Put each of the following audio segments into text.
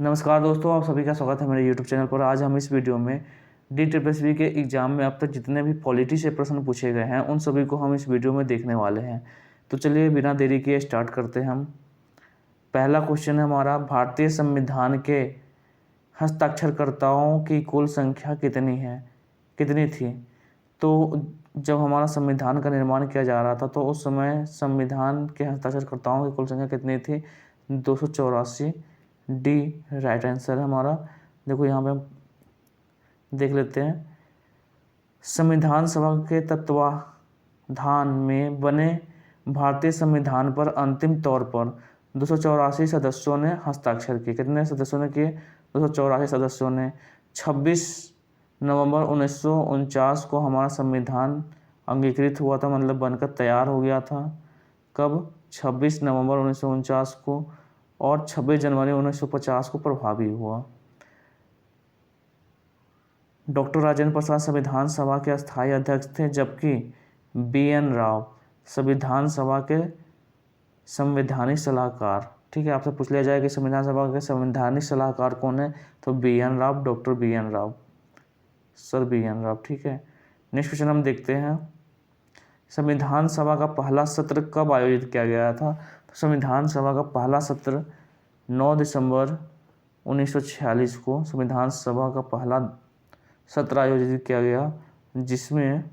नमस्कार दोस्तों, आप सभी का स्वागत है मेरे यूट्यूब चैनल पर। आज हम इस वीडियो में DSSB के एग्ज़ाम में अब तक जितने भी पॉलिटी से प्रश्न पूछे गए हैं उन सभी को हम इस वीडियो में देखने वाले हैं। तो चलिए बिना देरी किए स्टार्ट करते हैं हम। पहला क्वेश्चन है हमारा, भारतीय संविधान के हस्ताक्षरकर्ताओं की कुल संख्या कितनी थी। तो जब हमारा संविधान का निर्माण किया जा रहा था तो उस समय संविधान के हस्ताक्षरकर्ताओं की कुल संख्या कितनी थी? 284। डी राइट आंसर है हमारा। देखो यहाँ पे हम देख लेते हैं। संविधान सभा के तत्वाधान में बने भारतीय संविधान पर अंतिम तौर पर 284 सदस्यों ने हस्ताक्षर किए। कितने सदस्यों ने किए? 284 सदस्यों ने। 26 नवंबर 1949 को हमारा संविधान अंगीकृत हुआ था, मतलब बनकर तैयार हो गया था। कब? 26 नवंबर 1949 को। और 26 जनवरी 1950 को प्रभावी हुआ। डॉक्टर राजेंद्र प्रसाद संविधान सभा के अस्थायी अध्यक्ष थे, जबकि BN राव संविधान सभा के संवैधानिक सलाहकार। ठीक है, आपसे पूछ लिया जाए कि संविधान सभा के संवैधानिक सलाहकार कौन है, तो BN Rao, doctor BN Rao, sir BN Rao. ठीक है, नेक्स्ट क्वेश्चन हम देखते हैं। संविधान सभा का पहला सत्र कब आयोजित किया गया था? तो संविधान सभा का पहला सत्र 9 दिसंबर 1946 को संविधान सभा का पहला सत्र आयोजित किया गया, जिसमें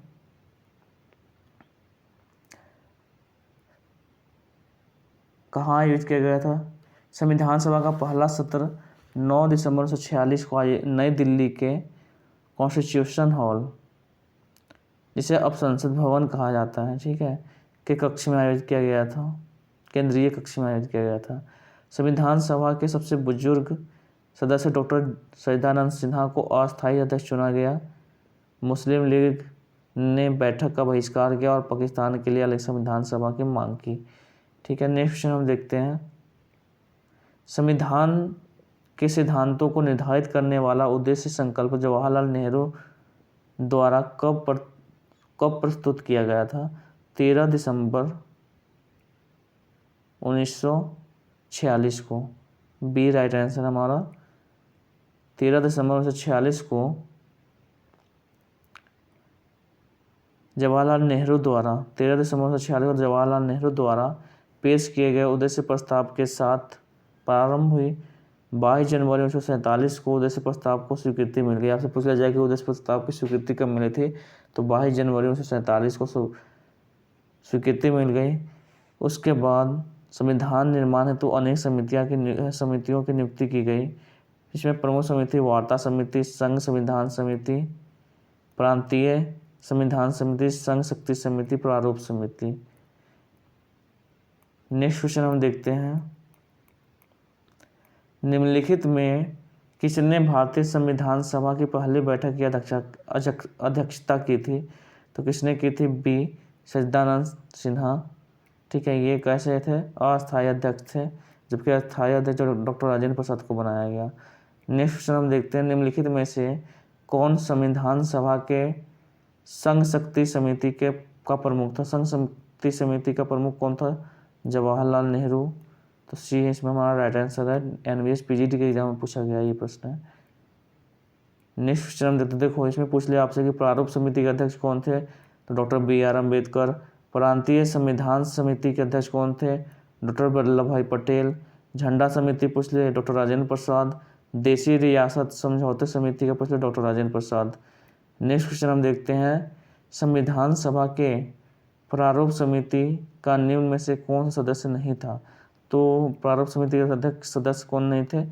कहाँ आयोजित किया गया था? संविधान सभा का पहला सत्र 9 दिसंबर 1946 को नई दिल्ली के कॉन्स्टिट्यूशन हॉल, जिसे अब संसद भवन कहा जाता है, ठीक है, के कक्ष में आयोजित किया गया था। केंद्रीय कक्ष में आयोजित किया गया था। संविधान सभा के सबसे बुजुर्ग सदस्य डॉक्टर सच्चिदानंद सिन्हा को अस्थायी अध्यक्ष चुना गया। मुस्लिम लीग ने बैठक का बहिष्कार किया और पाकिस्तान के लिए अलग संविधान सभा की मांग की। ठीक है, नेक्स्ट क्वेश्चन हम देखते हैं। संविधान के सिद्धांतों को निर्धारित करने वाला उद्देश्य संकल्प जवाहरलाल नेहरू द्वारा कब प्रस्तुत किया गया था? 13 दिसंबर 1946 को। बी राइट आंसर हमारा। 13 दिसंबर 1946 को जवाहरलाल नेहरू द्वारा 13 दिसंबर 1946 को जवाहरलाल नेहरू द्वारा पेश किए गए उद्देश्य प्रस्ताव के साथ प्रारंभ हुई। 22 जनवरी 1947 को उद्देश्य प्रस्ताव को स्वीकृति मिल गई। आपसे पूछ लिया जाए कि उद्देश्य प्रस्ताव की स्वीकृति कब मिली थी, तो 22 जनवरी 1947 को स्वीकृति मिल गई। उसके बाद संविधान निर्माण हेतु अनेक समितियों की नियुक्ति की गई। इसमें प्रमुख समिति वार्ता समिति, संघ संविधान समिति, प्रांतीय संविधान समिति, संघ शक्ति समिति, प्रारूप समिति। नेक्स्ट क्वेश्चन हम देखते हैं। निम्नलिखित में किसने भारतीय संविधान सभा की पहली बैठक की अध्यक्षता की थी? तो किसने की थी? बी सच्चिदानंद सिन्हा। ठीक है, ये कैसे थे? अस्थायी अध्यक्ष थे, जबकि अस्थायी अध्यक्ष डॉक्टर राजेंद्र प्रसाद को बनाया गया। नेक्स्ट क्वेश्चन हम देखते हैं। निम्नलिखित में से कौन संविधान सभा के संघ शक्ति समिति का प्रमुख था? संघ शक्ति समिति का प्रमुख कौन था? जवाहरलाल नेहरू। तो सी इसमें हमारा राइट आंसर है। NVS PGT के एग्जाम में पूछा गया ये प्रश्न है। नेक्स्ट क्वेश्चन हम देखते, देखो इसमें पूछ लिया आपसे कि प्रारूप समिति के अध्यक्ष कौन थे? तो डॉक्टर BR अम्बेडकर। प्रांतीय संविधान समिति के अध्यक्ष कौन थे? डॉक्टर वल्लभ भाई पटेल। झंडा समिति पूछ लिए, डॉक्टर राजेंद्र प्रसाद। देशी रियासत समझौते समिति का पूछ लिया, doctor Rajendra Prasad. Next question हम देखते हैं। संविधान सभा के प्रारूप समिति का निम्न में से कौन सा सदस्य नहीं था? तो प्रारूप समिति के अध्यक्ष सदस्य कौन नहीं थे?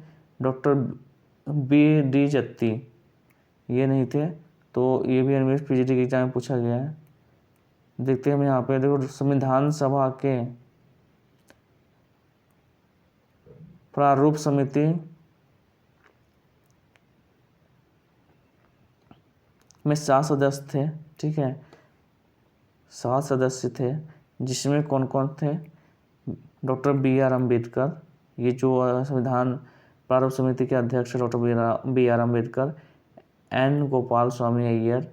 डॉक्टर BD जत्ती, ये नहीं थे। तो ये भी NVS PGT के एग्जाम में पूछा गया है। देखते हैं हम यहाँ पे, देखो संविधान सभा के प्रारूप समिति में 7 सदस्य थे। ठीक है, 7 सदस्य थे, जिसमें कौन कौन थे? डॉक्टर BR अम्बेडकर, ये जो संविधान प्रारूप समिति के अध्यक्ष doctor BR Ambedkar, N Gopal Swami Iyer,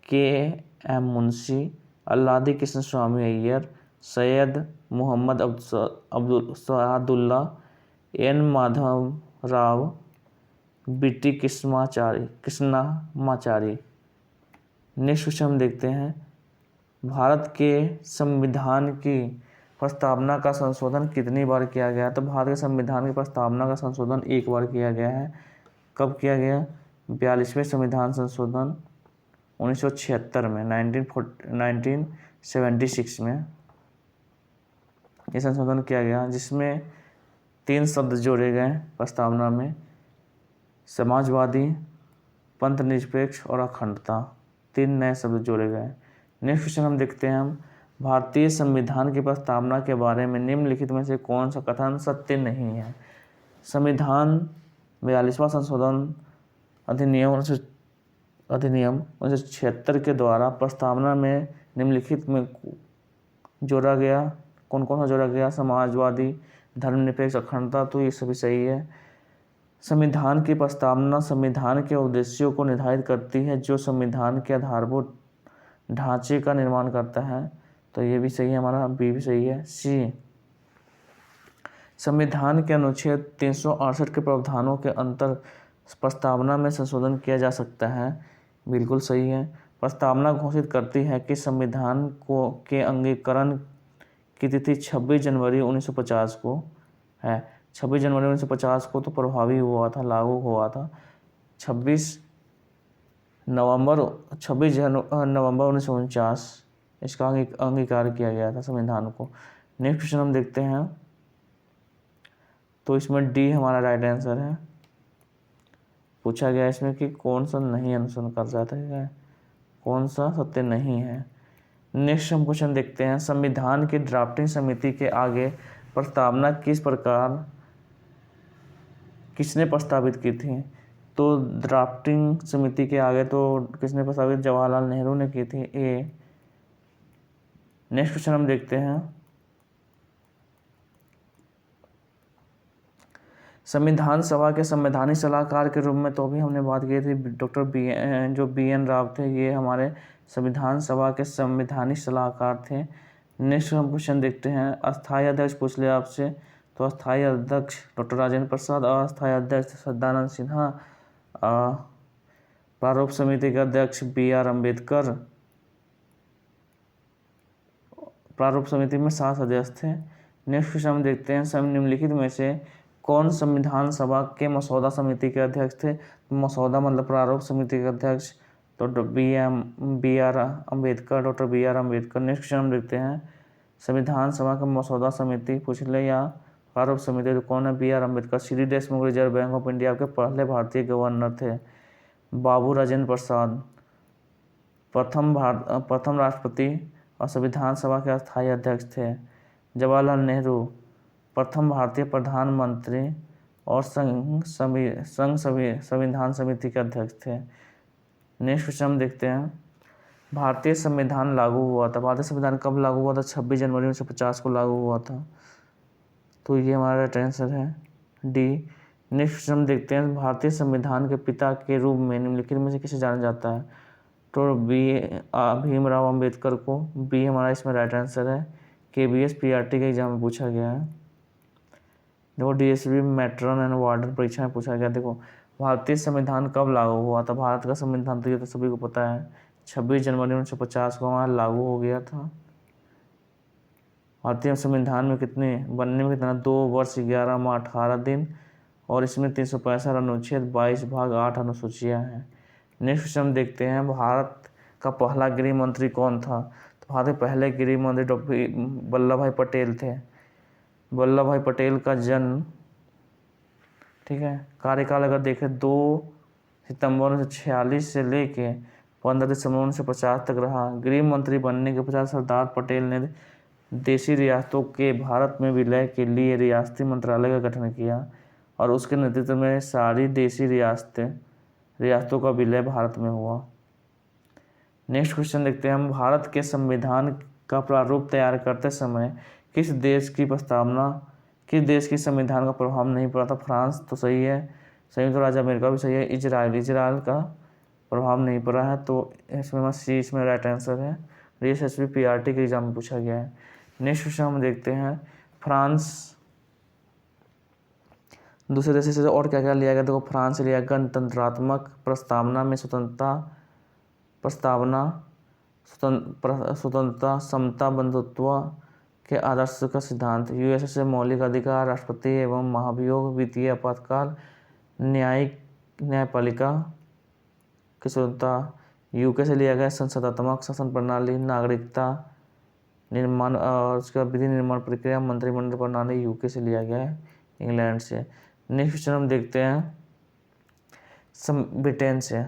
KM Munshi, Alladi Krishna Swami Iyer, Syed Mohammad Abdul Saadulla, N Madhav Rao BT Krishnamachari. Next question हम देखते हैं, भारत के संविधान की प्रस्तावना का संशोधन कितनी बार किया गया? तो भारत के संविधान की प्रस्तावना का संशोधन एक बार किया गया है। कब किया गया? 42वें संविधान संशोधन 1976 में, 1976 में ये संशोधन किया गया, जिसमें 3 शब्द जोड़े गए प्रस्तावना में, समाजवादी, पंथ निरपेक्ष और अखंडता। 3 नए शब्द जोड़े गए। नेक्स्ट क्वेश्चन हम देखते हैं, हम भारतीय संविधान की प्रस्तावना के बारे में निम्नलिखित में से कौन सा कथन सत्य नहीं है? संविधान 42वां संशोधन अधिनियम 1976 के द्वारा प्रस्तावना में निम्नलिखित में जोड़ा गया, कौन कौन सा जोड़ा गया? समाजवादी, धर्मनिरपेक्ष, अखंडता। तो ये सभी सही है। संविधान की प्रस्तावना संविधान के उद्देश्यों को निर्धारित करती है, जो संविधान के आधारभूत ढांचे का निर्माण करता है। तो ये भी सही है, हमारा बी भी सही है। सी, संविधान के अनुच्छेद 368 के प्रावधानों के अंतर प्रस्तावना में संशोधन किया जा सकता है। बिल्कुल सही है। प्रस्तावना घोषित करती है कि संविधान के अंगीकरण की तिथि 26 जनवरी 1950 को है। 26 जनवरी 1950 को तो प्रभावी हुआ था, लागू हुआ था। 26 नवंबर 1949 इसका अंगीकार किया गया था संविधान को। नेक्स्ट क्वेश्चन हम देखते हैं, तो इसमें डी हमारा राइट आंसर है। पूछा गया इसमें कि कौन सा नहीं अनुसरण कर जाता है, कौन सा सत्य नहीं है। नेक्स्ट हम क्वेश्चन देखते हैं, संविधान की ड्राफ्टिंग समिति के आगे प्रस्तावना किसने प्रस्तावित की थी? तो ड्राफ्टिंग समिति के आगे तो किसने प्रस्तावित? जवाहरलाल नेहरू ने की थी। ए। नेक्स्ट क्वेश्चन हम देखते हैं, संविधान सभा के संवैधानिक सलाहकार के रूप में तो भी हमने बात की थी, डॉक्टर बी.एन. राव थे, ये हमारे संविधान सभा के संवैधानिक सलाहकार थे। नेक्स्ट हम क्वेश्चन देखते हैं, अस्थायी अध्यक्ष पूछ ले आपसे, तो अस्थायी अध्यक्ष डॉक्टर राजेंद्र प्रसाद, अस्थायी अध्यक्ष सच्चिदानंद सिन्हा, प्रारूप समिति के अध्यक्ष B.R. अम्बेडकर। प्रारूप समिति में 7 सदस्य थे। नेक्स्ट क्वेश्चन हम देखते हैं, निम्नलिखित में से कौन संविधान सभा के मसौदा समिति के अध्यक्ष थे? मसौदा मतलब प्रारूप समिति के अध्यक्ष तो B.R. Ambedkar, doctor B.R. Ambedkar. Next question हम देखते हैं, संविधान सभा का मसौदा समिति पूछ ले या प्रारूप समिति तो कौन है? B.R. Ambedkar. CD. Deshmukh reserve bank of India के पहले भारतीय गवर्नर थे। बाबू राजेंद्र प्रसाद प्रथम राष्ट्रपति और संविधान सभा के अस्थायी अध्यक्ष थे। जवाहरलाल नेहरू प्रथम भारतीय प्रधानमंत्री और संविधान समिति के अध्यक्ष थे। नेक्स्ट क्वेश्चन हम देखते हैं, भारतीय संविधान लागू हुआ था। भारतीय संविधान कब लागू हुआ था? 26 जनवरी 1950 को लागू हुआ था। तो ये हमारा राइट आंसर है, डी। नेक्स्ट क्वेश्चन हम देखते हैं, भारतीय संविधान के पिता के रूप में निम्नलिखित में से किसे जाना जाता है? तो भीमराव अम्बेडकर को। बी हमारा इसमें राइट आंसर है। KBS PRT के एग्जाम में पूछा गया है। देखो DSB मैट्रन एंड वार्डन परीक्षा में पूछा गया। देखो भारतीय संविधान कब लागू हुआ था? भारत का संविधान तो ये तो सभी को पता है, 26 जनवरी 1950 को हमारा लागू हो गया था। भारतीय संविधान में बनने में कितना 2 वर्ष 11 माह 18 दिन और इसमें 365 अनुच्छेद 22 भाग 8 अनुसूचियाँ हैं। नेक्स्ट क्वेश्चन हम देखते हैं, भारत का पहला गृह मंत्री कौन था? तो भारत के पहले गृह मंत्री डॉक्टर वल्लभ भाई पटेल थे। वल्लभ भाई पटेल का जन्म, ठीक है, कार्यकाल अगर देखें 2 सितंबर 1946 से लेके 15 दिसंबर 1950 तक रहा। गृह मंत्री बनने के पश्चात सरदार पटेल ने देशी रियासतों के भारत में विलय के लिए रियासती मंत्रालय का गठन किया और उसके नेतृत्व में सारी देशी रियासतों का विलय भारत में हुआ। नेक्स्ट क्वेश्चन देखते हैं हम, भारत के संविधान का प्रारूप तैयार करते समय किस देश की संविधान का प्रभाव नहीं पड़ा था? फ्रांस तो सही है, संयुक्त राज्य अमेरिका भी सही है, इजराइल का प्रभाव नहीं पड़ा है। तो इसमें सी इसमें राइट आंसर है। DSSB PRT के एग्जाम में पूछा गया है। नेक्स्ट क्वेश्चन हम देखते हैं, फ्रांस दूसरे देश से और क्या क्या लिया गया, देखो फ्रांस से लिया गणतंत्रात्मक प्रस्तावना में स्वतंत्रता समता बंधुत्व के आदर्श का सिद्धांत। यूएसए से मौलिक अधिकार, राष्ट्रपति एवं महाभियोग, वित्तीय आपातकाल, न्यायपालिका की स्वतंत्रता। यूके से लिया गया संसदात्मक शासन प्रणाली, नागरिकता निर्माण और उसका विधि निर्माण प्रक्रिया, मंत्रिमंडल प्रणाली यूके से लिया गया है, इंग्लैंड से। नेक्स्ट क्वेश्चन हम देखते हैं ब्रिटेन से।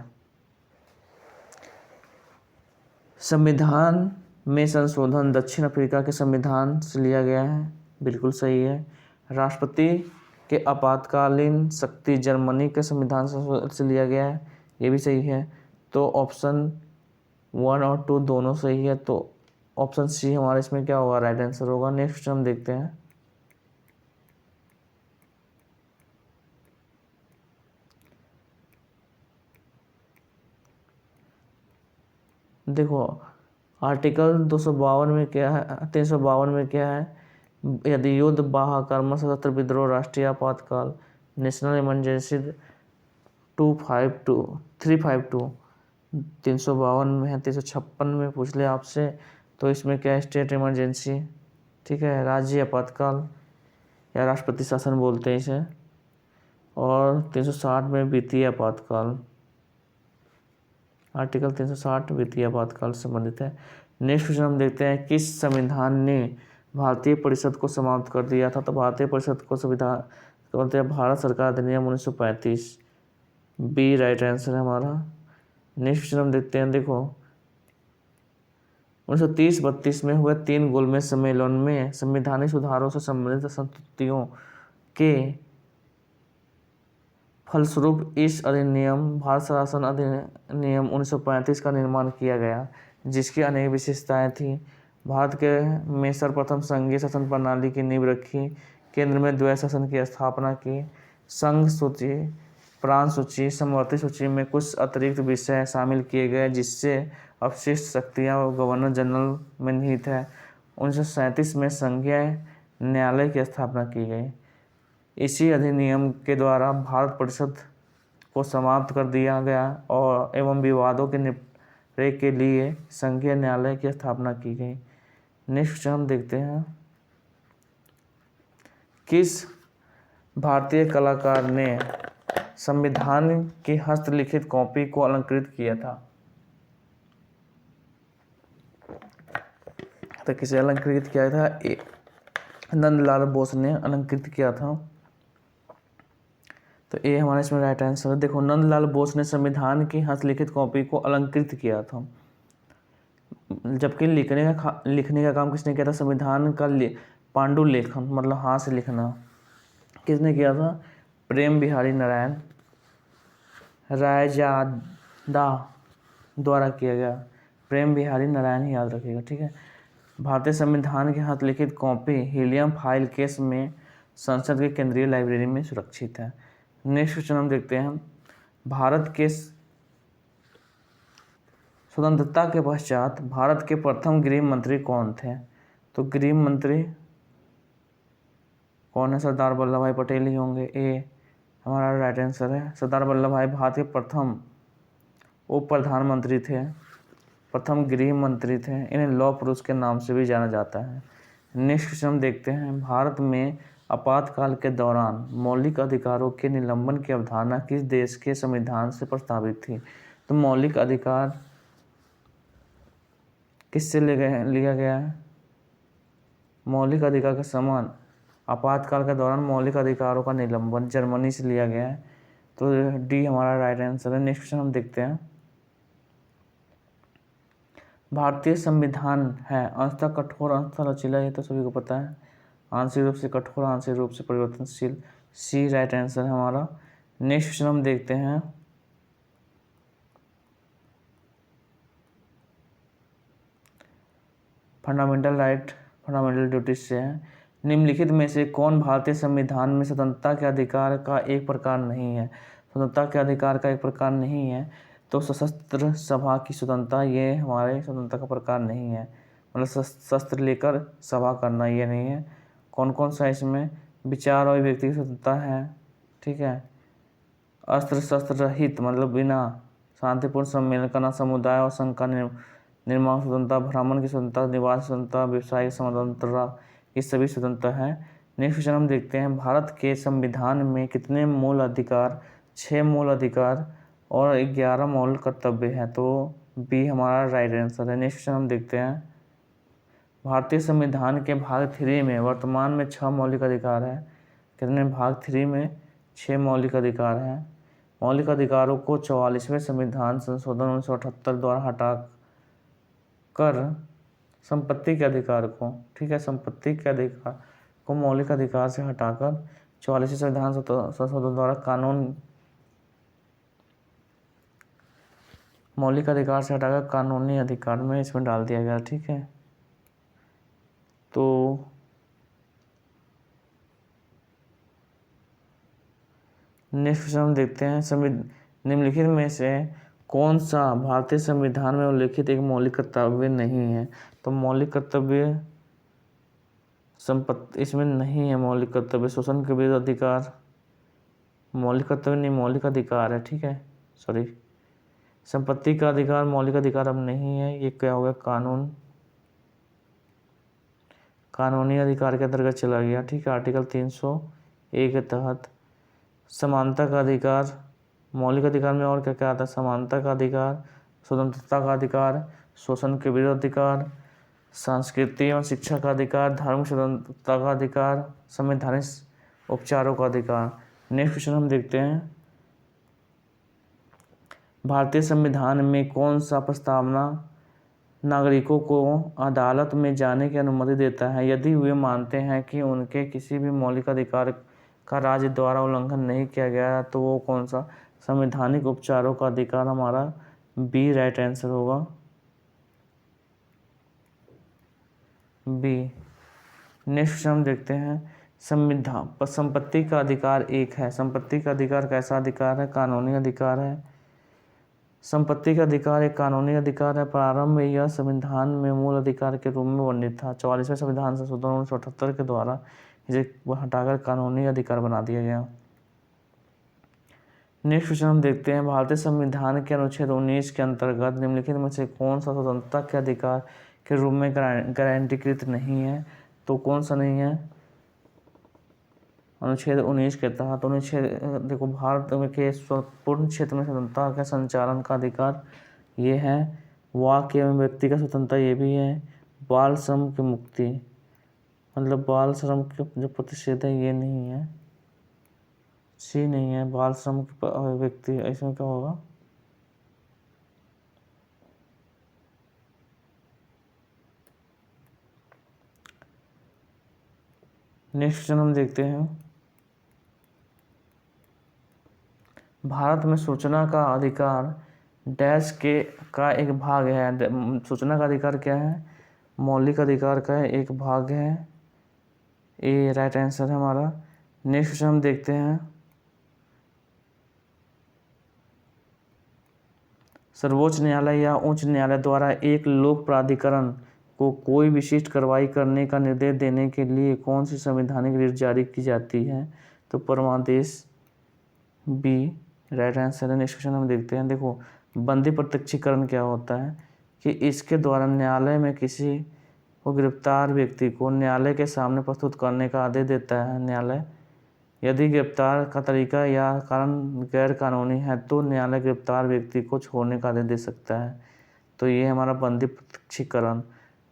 संविधान में संशोधन दक्षिण अफ्रीका के संविधान से लिया गया है, बिल्कुल सही है। राष्ट्रपति के आपातकालीन शक्ति जर्मनी के संविधान से लिया गया है, ये भी सही है। तो ऑप्शन 1 और 2 दोनों सही है, तो ऑप्शन सी हमारा इसमें क्या होगा, राइट आंसर होगा। नेक्स्ट क्वेश्चन हम देखते हैं देखो आर्टिकल 252 में क्या है, 352 में क्या है, यदि युद्ध, बाह्य सशस्त्र विद्रोह, राष्ट्रीय आपातकाल, नेशनल इमरजेंसी 352 352 में है, 356 में पूछ ले आपसे तो इसमें क्या है, स्टेट इमरजेंसी, ठीक है, राज्य आपातकाल या राष्ट्रपति शासन बोलते हैं इसे, और 360 में वित्तीय आपातकाल। आर्टिकल 360 वित्तीय आपातकाल से संबंधित है। नेक्स्ट क्वेश्चन हम देखते हैं किस संविधान ने भारतीय परिषद को समाप्त कर दिया था। तो भारतीय परिषद को संविधान बोलते हैं भारत सरकार अधिनियम 1935, बी राइट आंसर है हमारा। नेक्स्ट क्वेश्चन हम देखते हैं, देखो 1930-32 में हुए 3 गोलमेज सम्मेलन में संवैधानिक सुधारों से संबंधित संस्तुतियों के फलस्वरूप इस अधिनियम भारत शासन अधिनियम 1935 का निर्माण किया गया, जिसकी अनेक विशेषताएं थीं। भारत के में सर्वप्रथम संघीय शासन प्रणाली की नींव रखी, केंद्र में द्वैध शासन की स्थापना की, संघ सूची, प्रांत सूची, समवर्ती सूची में कुछ अतिरिक्त विषय शामिल किए गए, जिससे अवशिष्ट शक्तियाँ गवर्नर जनरल में निहित है। 1937 में संघीय न्यायालय की स्थापना की गई। इसी अधिनियम के द्वारा भारत परिषद को समाप्त कर दिया गया और एवं विवादों के निपटारे के लिए संघीय न्यायालय की स्थापना की गई। नेक्स्ट हम देखते हैं किस भारतीय कलाकार ने संविधान की हस्तलिखित कॉपी को अलंकृत किया था। तो किसे अलंकृत किया था, नंदलाल बोस ने अलंकृत किया था। तो ये हमारा इसमें राइट आंसर है। देखो नंदलाल बोस ने संविधान की हस्तलिखित कॉपी को अलंकृत किया था, जबकि लिखने का काम किसने किया था, संविधान का पांडुलेखन मतलब हाथ से लिखना किसने किया था, प्रेम बिहारी नारायण रायजादा द्वारा किया गया। प्रेम बिहारी नारायण ही याद रखिएगा, ठीक है। भारतीय संविधान की हस्तलिखित कॉपी हीलियम फाइल केस में संसद के केंद्रीय लाइब्रेरी में सुरक्षित है। नेक्स्ट क्वेश्चन हम देखते हैं भारत के स्वतंत्रता के पश्चात भारत के प्रथम गृह मंत्री कौन थे। तो गृह मंत्री कौन है, सरदार वल्लभ भाई पटेल ही होंगे, ए हमारा राइट आंसर है। सरदार वल्लभ भाई भारत के प्रथम उप प्रधानमंत्री थे, प्रथम गृह मंत्री थे, इन्हें लौह पुरुष के नाम से भी जाना जाता है। नेक्स्ट क्वेश्चन हम देखते हैं भारत में आपातकाल के दौरान मौलिक अधिकारों के निलंबन की अवधारणा किस देश के संविधान से प्रस्तावित थी। तो मौलिक अधिकार किससे लिया गया है, मौलिक अधिकार के समान आपातकाल के दौरान मौलिक अधिकारों का निलंबन जर्मनी से लिया गया है। तो डी हमारा राइट आंसर है। नेक्स्ट क्वेश्चन हम देखते हैं भारतीय संविधान है अंशतः कठोर अंशतः लचीला, ये तो सभी को पता है, आंशिक रूप से कठोर आंशिक रूप से परिवर्तनशील, सी राइट आंसर है हमारा। नेक्स्ट क्वेश्चन हम देखते हैं फंडामेंटल राइट फंडामेंटल ड्यूटीज से है। निम्नलिखित में से कौन भारतीय संविधान में स्वतंत्रता के अधिकार का एक प्रकार नहीं है। स्वतंत्रता के अधिकार का एक प्रकार नहीं है, तो सशस्त्र सभा की स्वतंत्रता ये हमारे स्वतंत्रता का प्रकार नहीं है, मतलब शस्त्र लेकर सभा करना ये नहीं है। कौन कौन सा इसमें विचार और व्यक्ति की स्वतंत्रता है, ठीक है। अस्त्र शस्त्र रहित मतलब बिना शांतिपूर्ण सम्मेलन करना, समुदाय और संघ का निर्माण स्वतंत्रता, भ्रमण की स्वतंत्रता, निवास स्वतंत्रता, व्यवसायिक स्वतंत्रता, ये सभी स्वतंत्रता है। नेक्स्ट क्वेश्चन हम देखते हैं, भारत के संविधान में कितने मूल अधिकार? 6 मूल अधिकार और 11 मौलिक कर्तव्य है। तो बी हमारा राइट आंसर है। नेक्स्ट क्वेश्चन हम देखते हैं, भारतीय संविधान के भाग 3 में वर्तमान में 6 मौलिक अधिकार है। कितने? भाग 3 में 6 मौलिक अधिकार हैं। मौलिक अधिकारों को 44वें संविधान संशोधन 1978 द्वारा हटाकर संपत्ति के अधिकार को, ठीक है, संपत्ति के अधिकार को मौलिक अधिकार से हटाकर 44वें संविधान संशोधन द्वारा कानून, मौलिक अधिकार से हटाकर कानूनी अधिकार में इसमें डाल दिया गया, ठीक है। तो नेक्स्ट क्वेश्चन हम देखते हैं, निम्नलिखित में से कौन सा भारतीय संविधान में उल्लिखित एक मौलिक कर्तव्य नहीं है? तो मौलिक कर्तव्य संपत्ति इसमें नहीं है। मौलिक कर्तव्य शोषण के विरुद्ध अधिकार, मौलिक कर्तव्य नहीं, मौलिक अधिकार है, ठीक है, सॉरी। संपत्ति का अधिकार मौलिक अधिकार अब नहीं है। ये क्या हो गया? कानूनी अधिकार के अंतर्गत चला गया, ठीक है, आर्टिकल 301 के तहत। समानता का अधिकार मौलिक अधिकार में और क्या क्या आता है? समानता का अधिकार, स्वतंत्रता का अधिकार, शोषण के विरुद्ध अधिकार, संस्कृति और शिक्षा का अधिकार, धार्मिक स्वतंत्रता का अधिकार, संवैधानिक उपचारों का अधिकार। नेक्स्ट क्वेश्चन हम देखते हैं, भारतीय संविधान में कौन सा प्रस्तावना नागरिकों को अदालत में जाने की अनुमति देता है यदि वे मानते हैं कि उनके किसी भी मौलिक अधिकार का राज्य द्वारा उल्लंघन नहीं किया गया? तो वो कौन सा? संवैधानिक उपचारों का अधिकार हमारा बी राइट आंसर होगा, बी। नेक्स्ट हम देखते हैं, संपत्ति का अधिकार एक है। संपत्ति का अधिकार कैसा अधिकार है? कानूनी अधिकार है। संपत्ति का अधिकार एक कानूनी अधिकार है। प्रारंभ में यह संविधान में मूल अधिकार के रूप में वर्णित था। 44वें संविधान संशोधन 1978 के द्वारा इसे हटाकर कानूनी अधिकार बना दिया गया। नेक्स्ट क्वेश्चन हम देखते हैं, भारतीय संविधान के अनुच्छेद 19 के अंतर्गत निम्नलिखित में से कौन सा स्वतंत्रता के अधिकार के रूप में गारंटीकृत नहीं है? तो कौन सा नहीं है? अनुच्छेद 19 के तहत देखो, भारत के पूर्ण क्षेत्र में स्वतंत्रता के संचालन का अधिकार ये है। वाक एवं व्यक्ति का स्वतंत्रता ये भी है। बाल श्रम की मुक्ति, मतलब बाल श्रम के जो प्रतिषेध है ये नहीं है, सी नहीं है। बाल श्रम की व्यक्ति, इसमें क्या होगा? नेक्स्ट क्वेश्चन हम देखते हैं, भारत में सूचना का अधिकार डैश के का एक भाग है। सूचना का अधिकार क्या है? मौलिक अधिकार का एक भाग है। ये राइट आंसर है हमारा। नेक्स्ट क्वेश्चन हम देखते हैं, सर्वोच्च न्यायालय या उच्च न्यायालय द्वारा एक लोक प्राधिकरण को कोई विशिष्ट कार्रवाई करने का निर्देश देने के लिए कौन सी संवैधानिक रीत जारी की जाती है? तो परमादेश, बी राइट आंसर है। नेक्स्ट क्वेश्चन हम देखते हैं, देखो, बंदी प्रत्यक्षीकरण क्या होता है कि इसके द्वारा न्यायालय में किसी को गिरफ्तार व्यक्ति को न्यायालय के सामने प्रस्तुत करने का आदेश देता है न्यायालय। यदि गिरफ्तार का तरीका या कारण गैर कानूनी है तो न्यायालय गिरफ्तार व्यक्ति को छोड़ने का आदेश दे सकता है। तो ये हमारा बंदी प्रत्यक्षीकरण।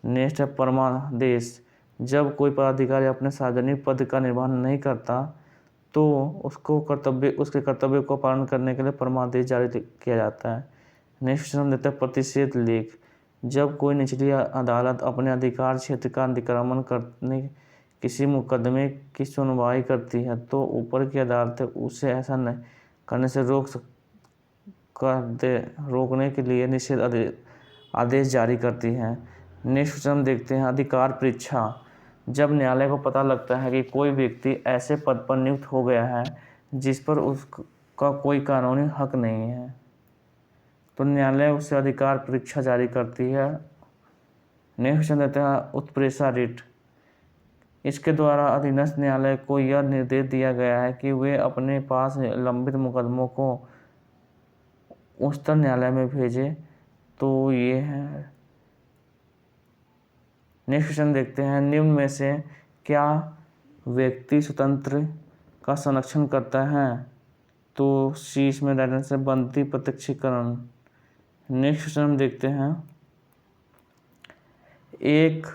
नेक्स्ट है परमादेश। जब कोई पदाधिकारी अपने सार्वजनिक पद का निर्वहन नहीं करता तो उसके कर्तव्य को पालन करने के लिए परमादेश जारी किया जाता है। नेक्स्ट हम देते हैं प्रतिषेध लेख। जब कोई निचली अदालत अपने अधिकार क्षेत्र का अतिक्रमण करने किसी मुकदमे की सुनवाई करती है तो ऊपर की अदालत उसे ऐसा नहीं करने से रोकने के लिए निषेध आदेश जारी करती है। नेक्स्ट हम देखते हैं अधिकार परीक्षा। जब न्यायालय को पता लगता है कि कोई व्यक्ति ऐसे पद पर नियुक्त हो गया है जिस पर उसका कोई कानूनी हक नहीं है तो न्यायालय उसे अधिकार परीक्षा जारी करती है। नेक्स्ट देते हैं उत्प्रेक्षा रिट। इसके द्वारा अधीनस्थ न्यायालय को यह निर्देश दिया गया है कि वे अपने पास लंबित मुकदमों को उच्चतम न्यायालय में भेजें। तो ये है। नेक्स्ट क्वेश्चन देखते हैं, निम्न में से क्या व्यक्ति स्वतंत्र का संरक्षण करता है? तो सी इसमें राइट आंसर बनती प्रत्यक्षीकरण। नेक्स्ट क्वेश्चन हम देखते हैं, एक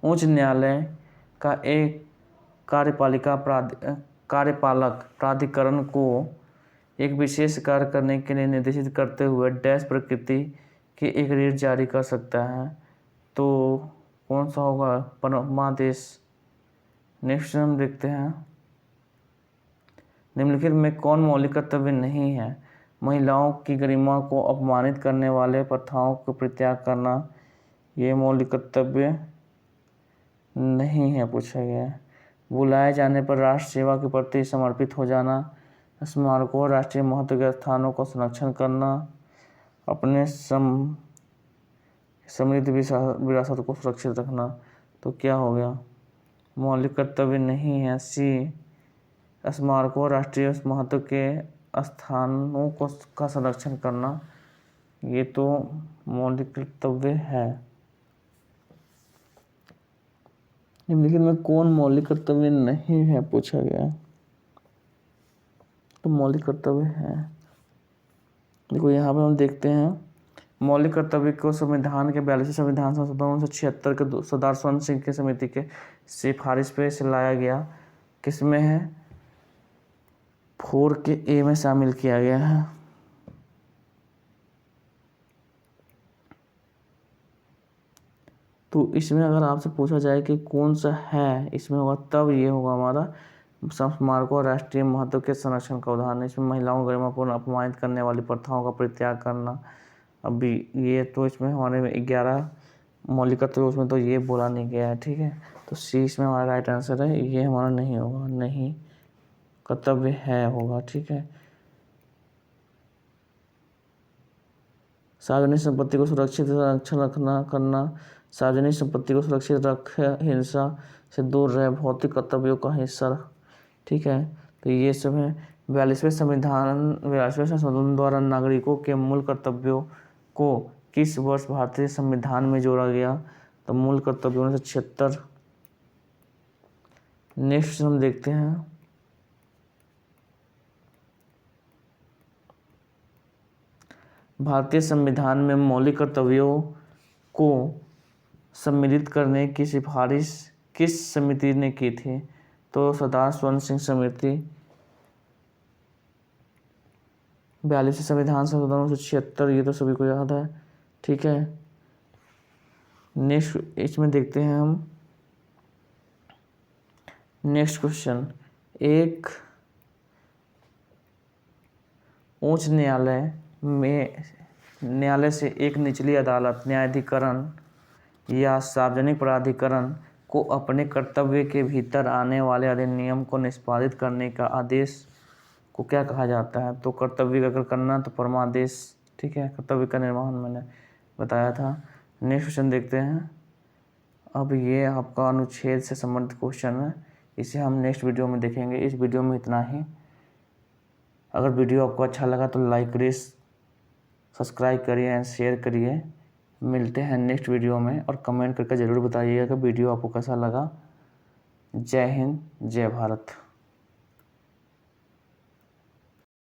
उच्च न्यायालय का एक कार्यपालक प्राधिकरण को एक विशेष कार्य करने के लिए निर्देशित करते हुए डैश प्रकृति के एक रीट जारी कर सकता है। तो कौन सा होगा? परमादेश। नेक्स्ट हम देखते हैं, निम्नलिखित में कौन मौलिक कर्तव्य नहीं है? महिलाओं की गरिमा को अपमानित करने वाले प्रथाओं को परित्याग करना, ये मौलिक कर्तव्य नहीं है पूछा गया है। बुलाए जाने पर राष्ट्र सेवा के प्रति समर्पित हो जाना, स्मारकों और राष्ट्रीय महत्व के स्थानों का संरक्षण करना, अपने समृद्ध विरासत को सुरक्षित रखना। तो क्या हो गया? मौलिक कर्तव्य नहीं है सी, स्मारकों और राष्ट्रीय महत्व के स्थानों को का संरक्षण करना, ये तो मौलिक कर्तव्य है। निम्नलिखित में कौन मौलिक कर्तव्य नहीं है पूछा गया? तो मौलिक कर्तव्य है। देखो यहाँ पे हम देखते हैं, मौलिक कर्तव्य को संविधान के 42वें संविधान संशोधन 1976 के सरदार स्वर्ण सिंह की समिति के सिफारिश पे से लाया गया। किसमें है? 4 के ए में शामिल किया गया है। तो इसमें अगर आपसे पूछा जाए कि कौन सा है इसमें होगा, तब ये होगा हमारा स्मारकों और राष्ट्रीय महत्व के संरक्षण का उदाहरण। इसमें महिलाओं को गरिमापूर्ण अपमानित करने वाली प्रथाओं का परित्याग करना। अभी ये तो इसमें हमारे में 11 मौलिक कर्तव्य, उसमें तो ये बोला नहीं गया है, ठीक है। तो सी इसमें हमारा राइट आंसर है, ये हमारा नहीं होगा, नहीं कर्तव्य है होगा, ठीक है। सार्वजनिक संपत्ति को सुरक्षित संरक्षण रखना करना, सार्वजनिक संपत्ति को सुरक्षित रख, हिंसा से दूर रहे, भौतिक कर्तव्यों का हिस्सा, ठीक है। तो ये सब है। 42वें संशोधन द्वारा नागरिकों के मूल कर्तव्यों को किस वर्ष भारतीय संविधान में जोड़ा गया? तो मूल कर्तव्य 1976। नेक्स्ट हम देखते हैं, भारतीय संविधान में मौलिक कर्तव्यों को सम्मिलित करने की सिफारिश किस समिति ने की थी? तो सरदार स्वर्ण सिंह समिति। 42वें संविधान संशोधन 1976, ये तो सभी को याद है, ठीक है। नेक्स्ट इसमें देखते हैं हम, नेक्स्ट क्वेश्चन, एक उच्च न्यायालय से एक निचली अदालत, न्यायाधिकरण या सार्वजनिक प्राधिकरण को अपने कर्तव्य के भीतर आने वाले अधिनियम को निष्पादित करने का आदेश को क्या कहा जाता है? तो कर्तव्य अगर करना तो परमादेश, ठीक है। कर्तव्य का निर्वहन मैंने बताया था। नेक्स्ट क्वेश्चन देखते हैं, अब ये आपका अनुच्छेद से संबंधित क्वेश्चन है, इसे हम नेक्स्ट वीडियो में देखेंगे। इस वीडियो में इतना ही। अगर वीडियो आपको अच्छा लगा तो लाइक करिए, सब्सक्राइब करिए एंड शेयर करिए। मिलते हैं नेक्स्ट वीडियो में, और कमेंट करके ज़रूर बताइएगा कि वीडियो आपको कैसा लगा। जय हिंद, जय भारत।